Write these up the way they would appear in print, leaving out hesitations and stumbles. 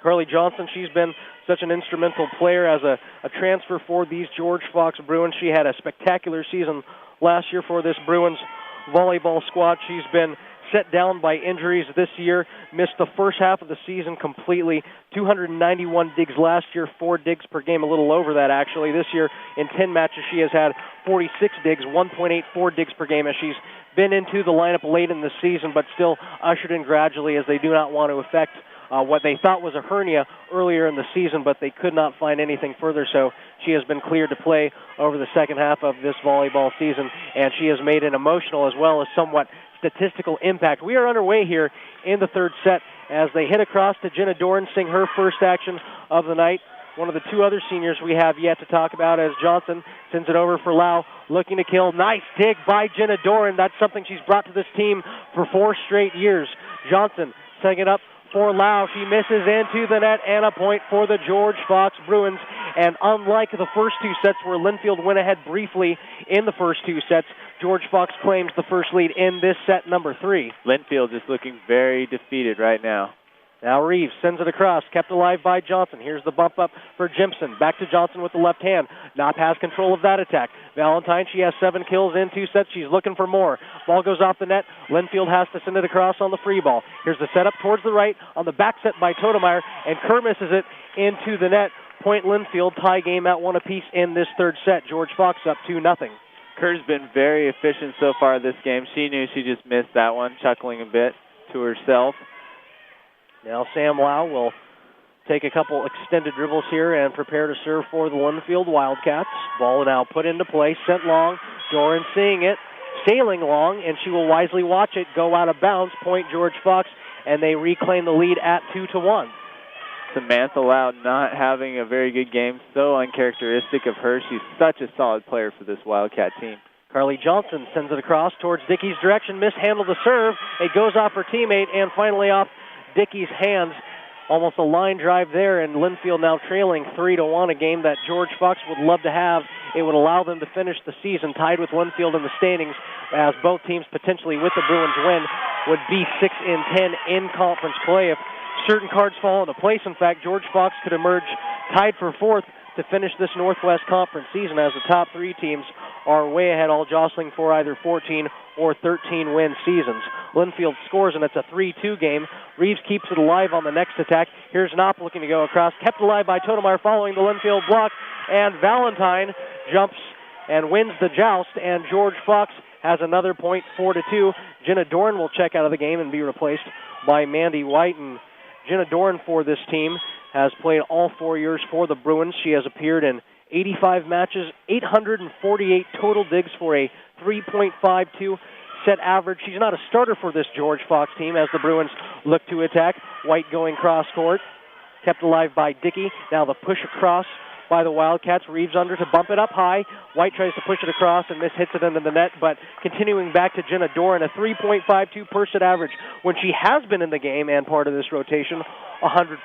Carly Johnson, she's been such an instrumental player as a transfer for these George Fox Bruins. She had a spectacular season last year for this Bruins volleyball squad. She's been set down by injuries this year, missed the first half of the season completely, 291 digs last year, 4 digs per game, a little over that actually. This year, in 10 matches, she has had 46 digs, 1.84 digs per game as she's been into the lineup late in the season, but still ushered in gradually as they do not want to affect what they thought was a hernia earlier in the season, but they could not find anything further, so she has been cleared to play over the second half of this volleyball season, and she has made an emotional as well as somewhat statistical impact. We are underway here in the third set as they hit across to Jenna Doran, sing her first action of the night. One of the 2 other seniors we have yet to talk about as Johnson sends it over for Lau, looking to kill. Nice dig by Jenna Doran. That's something she's brought to this team for 4 straight years. Johnson setting it up for Lau. She misses into the net, and a point for the George Fox Bruins. And unlike the first 2 sets where Linfield went ahead briefly in the first 2 sets, George Fox claims the first lead in this set number 3. Linfield is looking very defeated right now. Now Reeves sends it across, kept alive by Johnson. Here's the bump up for Jimson. Back to Johnson with the left hand. Knopp has control of that attack. Valentine, she has 7 kills in 2 sets. She's looking for more. Ball goes off the net. Linfield has to send it across on the free ball. Here's the setup towards the right on the back set by Todemeyer, and Kerr misses it into the net. Point Linfield, tie game at 1 apiece in this third set. George Fox up 2-0. Kerr's been very efficient so far this game. She knew she just missed that one, chuckling a bit to herself. Now Sam Lau will take a couple extended dribbles here and prepare to serve for the Linfield Wildcats. Ball now put into play, sent long. Doran seeing it, sailing long, and she will wisely watch it go out of bounds. Point George Fox, and they reclaim the lead at 2-1. Samantha Lau not having a very good game, so uncharacteristic of her. She's such a solid player for this Wildcat team. Carly Johnson sends it across towards Dickey's direction, mishandled the serve. It goes off her teammate and finally off Dickey's hands. Almost a line drive there, and Linfield now trailing 3-1, a game that George Fox would love to have. It would allow them to finish the season tied with Linfield in the standings, as both teams potentially with the Bruins win would be 6-10 in conference play. If certain cards fall into place, in fact, George Fox could emerge tied for 4th to finish this Northwest Conference season, as the top 3 teams are way ahead, all jostling for either 14 or 13 win seasons. Linfield scores, and it's a 3-2 game. Reeves keeps it alive on the next attack. Here's Knopp looking to go across, kept alive by Todemeyer following the Linfield block, and Valentine jumps and wins the joust, and George Fox has another point, 4-2. Jenna Doran will check out of the game and be replaced by Mandy White, and Jenna Doran for this team has played all 4 years for the Bruins. She has appeared in 85 matches, 848 total digs for a 3.52 set average. She's not a starter for this George Fox team as the Bruins look to attack. White going cross court, kept alive by Dickey. Now the push across by the Wildcats. Reeves under to bump it up high. White tries to push it across and hits it into the net, but continuing back to Jenna Doran, a 3.52 per set average when she has been in the game and part of this rotation, 100%.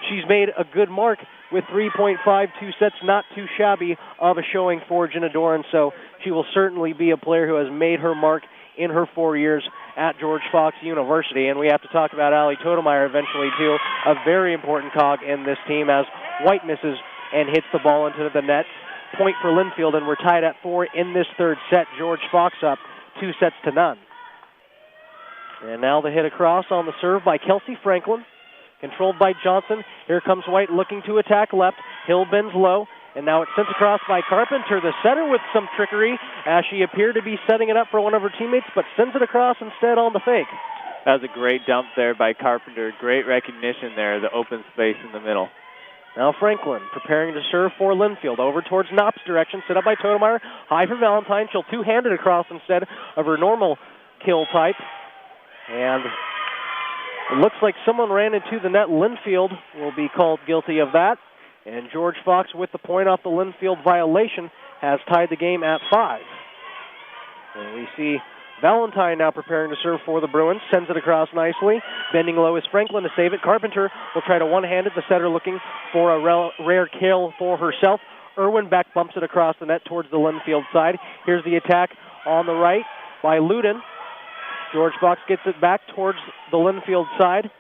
She's made a good mark with 3.52 sets, not too shabby of a showing for Jenna Doran, so she will certainly be a player who has made her mark in her 4 years at George Fox University. And we have to talk about Allie Todemeyer eventually, too, a very important cog in this team as White misses and hits the ball into the net. Point for Linfield, and we're tied at 4 in this third set. George Fox up 2-0. And now the hit across on the serve by Kelsey Franklin, controlled by Johnson. Here comes White looking to attack left. Hill bends low, and now it's sent across by Carpenter, the setter, with some trickery as she appeared to be setting it up for one of her teammates, but sends it across instead on the fake. That was a great dump there by Carpenter. Great recognition there, the open space in the middle. Now Franklin preparing to serve for Linfield. Over towards Knopp's direction, set up by Todemeyer. High for Valentine. She'll two-hand it across instead of her normal kill type. And it looks like someone ran into the net. Linfield will be called guilty of that. And George Fox, with the point off the Linfield violation, has tied the game at 5. And we see Valentine now preparing to serve for the Bruins. Sends it across nicely. Bending low is Franklin to save it. Carpenter will try to one-hand it. The setter looking for a rare kill for herself. Irwin back bumps it across the net towards the Linfield side. Here's the attack on the right by Luden. George Fox gets it back towards the Linfield side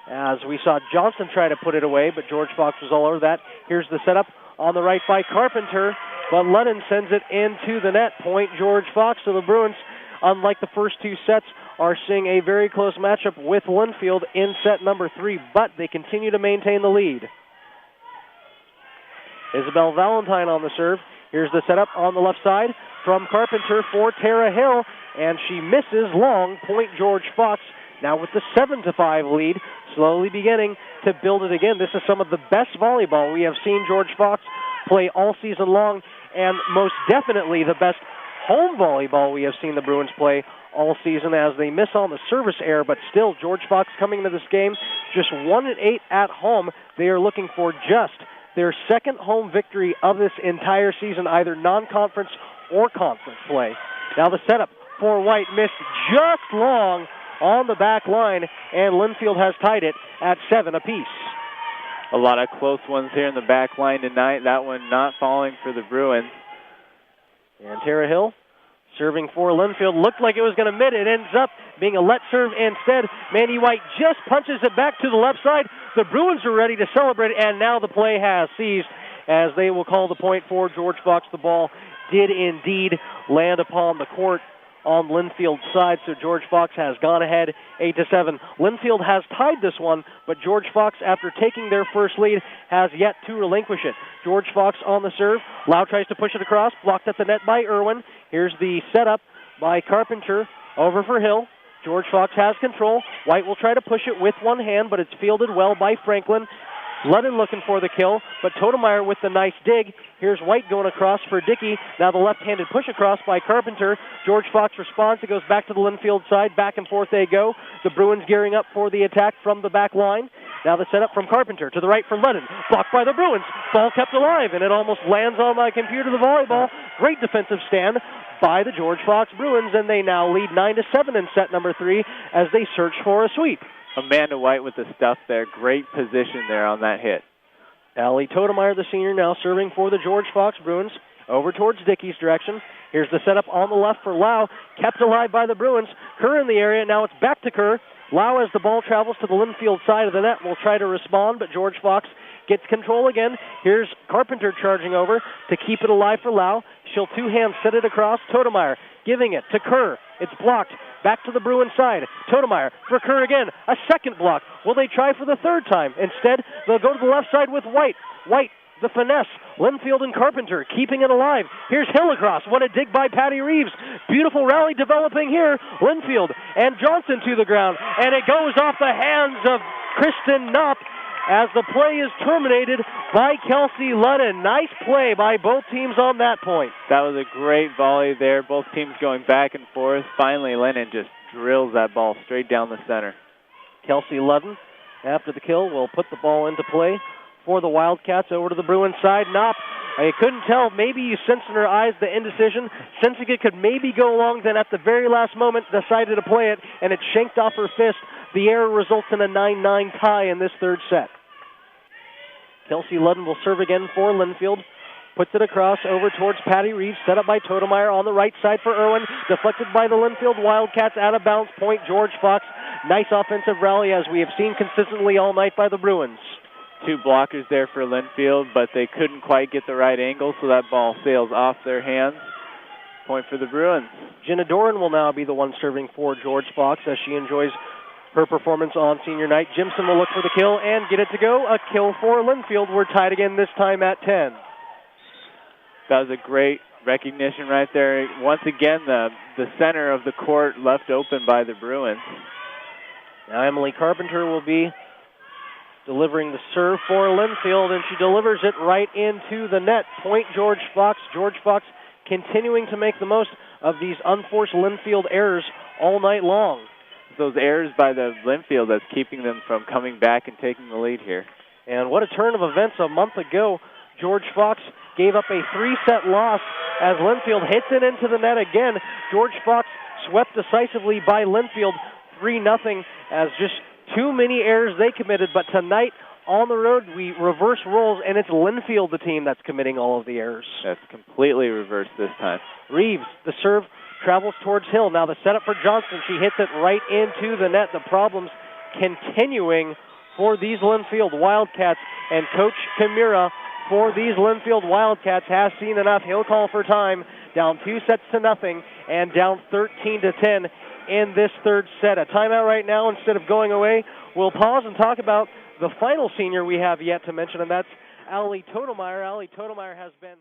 as we saw Johnson try to put it away, but George Fox was all over that. Here's the setup on the right by Carpenter, but Lennon sends it into the net. Point George Fox. So the Bruins, unlike the first two sets, are seeing a very close matchup with Linfield in set number 3, but they continue to maintain the lead. Isabel Valentine on the serve. Here's the setup on the left side from Carpenter for Tara Hill, and she misses long. Point George Fox. Now with the 7-5 lead, slowly beginning to build it again. This is some of the best volleyball we have seen George Fox play all season long, and most definitely the best home volleyball we have seen the Bruins play all season, as they miss on the service error, but still George Fox coming into this game just 1-8 at home. They are looking for just their second home victory of this entire season, either non-conference or conference play. Now the setup for White missed just long on the back line, and Linfield has tied it at 7 apiece. A lot of close ones here in the back line tonight. That one not falling for the Bruins. And Tara Hill serving for Linfield. Looked like it was going to miss. It ends up being a let serve instead. Mandy White just punches it back to the left side. The Bruins are ready to celebrate, and now the play has ceased as they will call the point for George Fox. The ball did indeed land upon the court on Linfield's side, so George Fox has gone ahead 8-7. Linfield has tied this one, but George Fox, after taking their first lead, has yet to relinquish it. George Fox on the serve. Lau tries to push it across, blocked at the net by Irwin. Here's the setup by Carpenter over for Hill. George Fox has control. White will try to push it with one hand, but it's fielded well by Franklin. Ludden looking for the kill, but Totemeyer with the nice dig. Here's White going across for Dickey. Now the left-handed push across by Carpenter. George Fox responds. It goes back to the Linfield side. Back and forth they go. The Bruins gearing up for the attack from the back line. Now the setup from Carpenter to the right for Ludden. Blocked by the Bruins. Ball kept alive, and it almost lands on my computer, the volleyball. Great defensive stand by the George Fox Bruins, and they now lead 9-7 in set number 3 as they search for a sweep. Amanda White with the stuff there. Great position there on that hit. Allie Totemeyer, the senior, now serving for the George Fox Bruins. Over towards Dickey's direction. Here's the setup on the left for Lau. Kept alive by the Bruins. Kerr in the area. Now it's back to Kerr. Lau, as the ball travels to the Linfield side of the net, will try to respond, but George Fox gets control again. Here's Carpenter charging over to keep it alive for Lau. She'll two-hand set it across. Totemeyer giving it to Kerr. It's blocked. Back to the Bruins side. Totemeyer for Kerr again. A second block. Will they try for the third time? Instead, they'll go to the left side with White. White, the finesse. Linfield and Carpenter keeping it alive. Here's Hill across. What a dig by Patty Reeves. Beautiful rally developing here. Linfield and Johnson to the ground. And it goes off the hands of Kristen Knopp as the play is terminated by Kelsey Ludden. Nice play by both teams on that point. That was a great volley there. Both teams going back and forth. Finally, Lennon just drills that ball straight down the center. Kelsey Ludden, after the kill, will put the ball into play for the Wildcats over to the Bruins side. Knopp, I couldn't tell. Maybe you sensed in her eyes the indecision, sensing it could maybe go long, then at the very last moment decided to play it, and it shanked off her fist. The error results in a 9-9 tie in this third set. Kelsey Ludden will serve again for Linfield. Puts it across over towards Patty Reeves. Set up by Totemeyer on the right side for Irwin. Deflected by the Linfield Wildcats. Out of bounds. Point George Fox. Nice offensive rally as we have seen consistently all night by the Bruins. Two blockers there for Linfield, but they couldn't quite get the right angle, so that ball sails off their hands. Point for the Bruins. Jenna Doran will now be the one serving for George Fox as she enjoys her performance on senior night. Jimson will look for the kill and get it to go. A kill for Linfield. We're tied again, this time at 10. That was a great recognition right there. Once again, the center of the court left open by the Bruins. Now Emily Carpenter will be delivering the serve for Linfield, and she delivers it right into the net. Point George Fox. George Fox continuing to make the most of these unforced Linfield errors all night long. Those errors by the Linfield that's keeping them from coming back and taking the lead here. And what a turn of events. A month ago, George Fox gave up a 3-set loss as Linfield hits it into the net again. George Fox swept decisively by Linfield 3-0 as just too many errors they committed. But tonight on the road, we reverse roles, and it's Linfield, the team that's committing all of the errors. That's completely reversed this time. Reeves, the serve, travels towards Hill. Now the setup for Johnson. She hits it right into the net. The problems continuing for these Linfield Wildcats. And Coach Kimura for these Linfield Wildcats has seen enough. He'll call for time. Down 2-0 and down 13-10 in this third set. A timeout right now. Instead of going away, we'll pause and talk about the final senior we have yet to mention, and that's Allie Totemeyer. Allie Totemeyer has been